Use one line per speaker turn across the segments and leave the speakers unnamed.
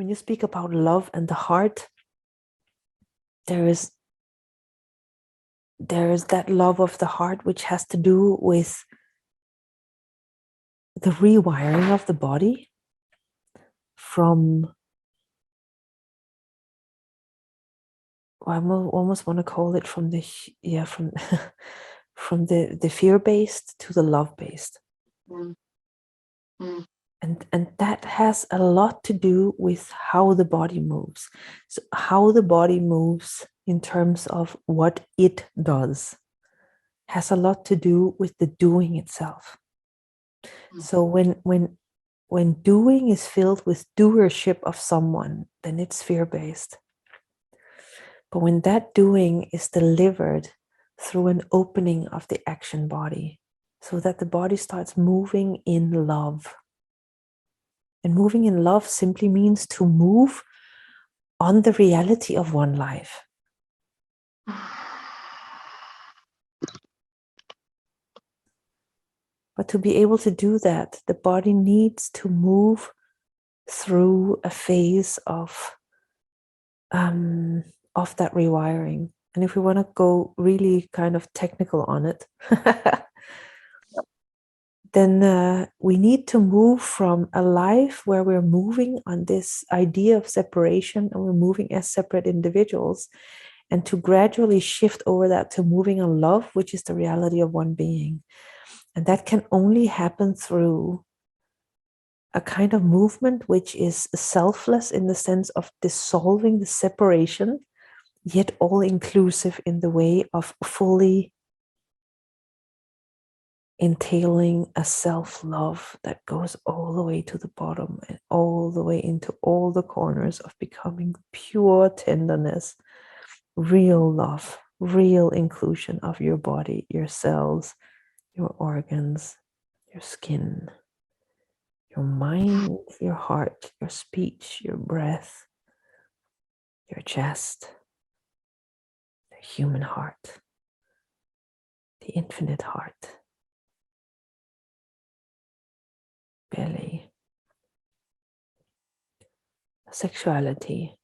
when you speak about love and the heart, there is that love of the heart which has to do with the rewiring of the body from, I almost want to call it from the from from the fear-based to the love-based.
Mm. Mm.
And that has a lot to do with how the body moves. So how the body moves in terms of what it does has a lot to do with the doing itself. So when doing is filled with doership of someone, then it's fear-based. But when that doing is delivered through an opening of the action body, so that the body starts moving in love. And moving in love simply means to move on the reality of one life. But to be able to do that, the body needs to move through a phase of that rewiring. And if we want to go really kind of technical on it, then we need to move from a life where we're moving on this idea of separation and we're moving as separate individuals, and to gradually shift over that to moving on love, which is the reality of one being. And that can only happen through a kind of movement which is selfless in the sense of dissolving the separation, yet all inclusive in the way of fully entailing a self-love that goes all the way to the bottom and all the way into all the corners of becoming pure tenderness, real love, real inclusion of your body, your cells, your organs, your skin, your mind, your heart, your speech, your breath, your chest, the human heart, the infinite heart, belly, sexuality,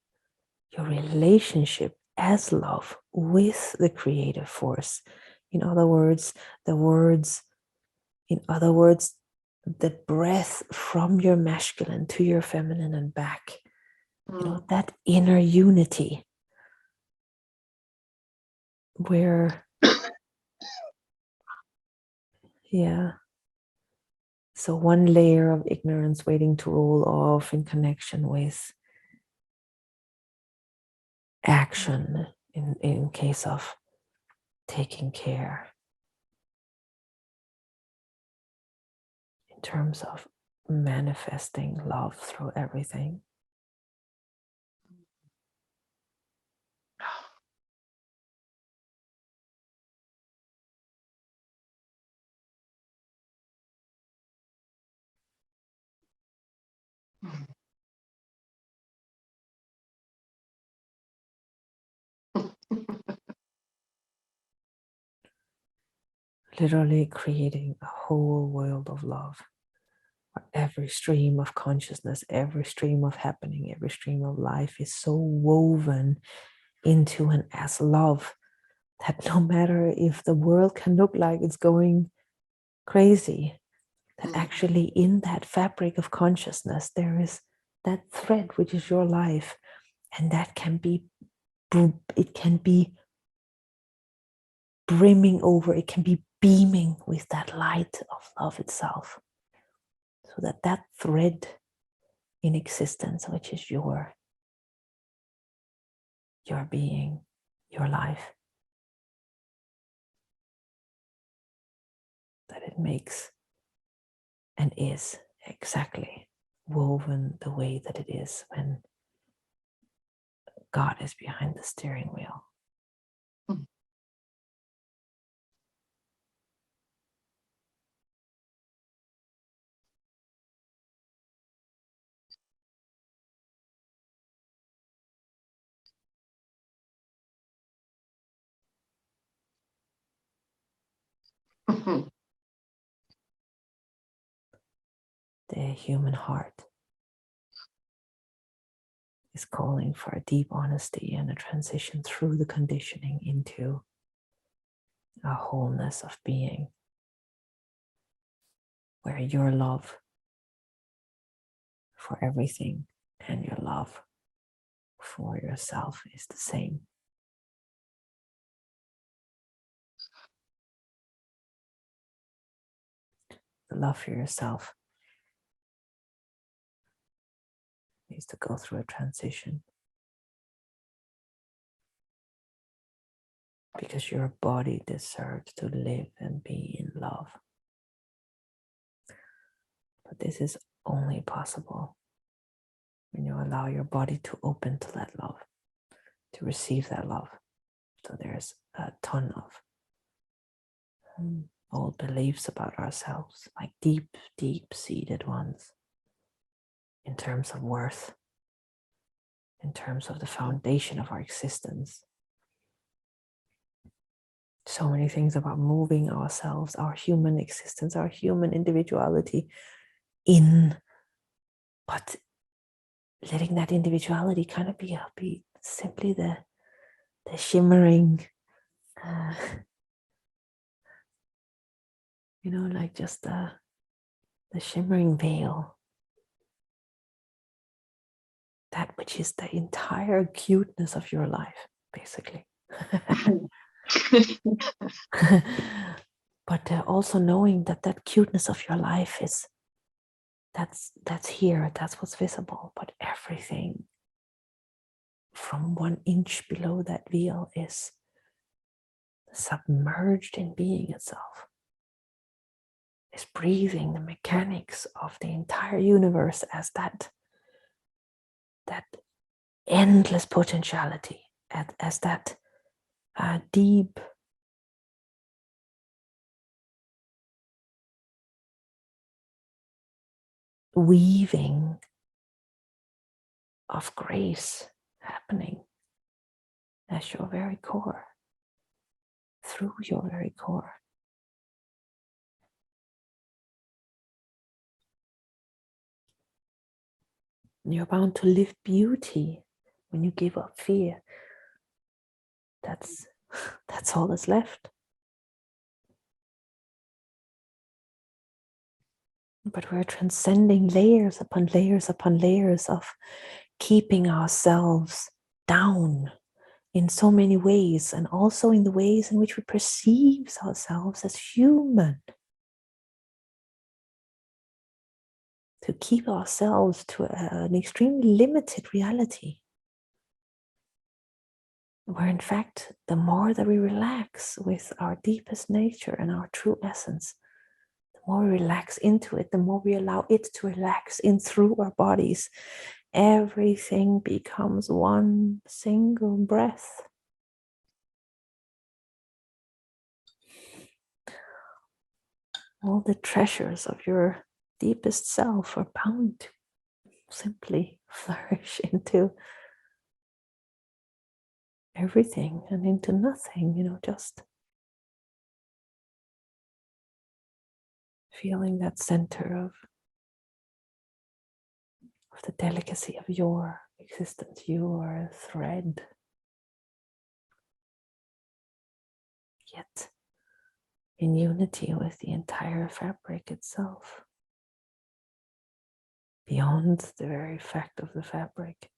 your relationship as love with the creative force. In other words, the breath from your masculine to your feminine and back. That inner unity where, so one layer of ignorance waiting to roll off in connection with action in case of taking care, in terms of manifesting love through everything. Literally creating a whole world of love. Every stream of consciousness, every stream of happening, every stream of life is so woven into and as love that no matter if the world can look like it's going crazy, that actually in that fabric of consciousness there is that thread which is your life, and that can be, it can be brimming over, it can be beaming with that light of love itself, so that thread in existence, which is your being, your life, that it makes and is exactly woven the way that it is when God is behind the steering wheel. The human heart is calling for a deep honesty and a transition through the conditioning into a wholeness of being, where your love for everything and your love for yourself is the same. The love for yourself needs to go through a transition, because your body deserves to live and be in love. But this is only possible when you allow your body to open to that love, to receive that love. So there's a ton of old beliefs about ourselves, like deep, deep-seated ones, in terms of worth, in terms of the foundation of our existence. So many things about moving ourselves, our human existence, our human individuality in, but letting that individuality kind of be simply the shimmering, like just the shimmering veil, that which is the entire cuteness of your life, basically. But also knowing that cuteness of your life is that's here, that's what's visible, but everything from 1 inch below that veil is submerged in being itself, is breathing the mechanics of the entire universe as that endless potentiality, as that deep weaving of grace happening as your very core, through your very core. You're bound to live beauty when you give up fear. That's all that's left. But we're transcending layers upon layers upon layers of keeping ourselves down in so many ways, and also in the ways in which we perceive ourselves as human. To keep ourselves to an extremely limited reality, where in fact, the more that we relax with our deepest nature and our true essence, the more we relax into it, the more we allow it to relax in through our bodies, everything becomes one single breath. All the treasures of your deepest self are bound to simply flourish into everything and into nothing, just feeling that center of the delicacy of your existence, your thread, yet in unity with the entire fabric itself, beyond the very fact of the fabric.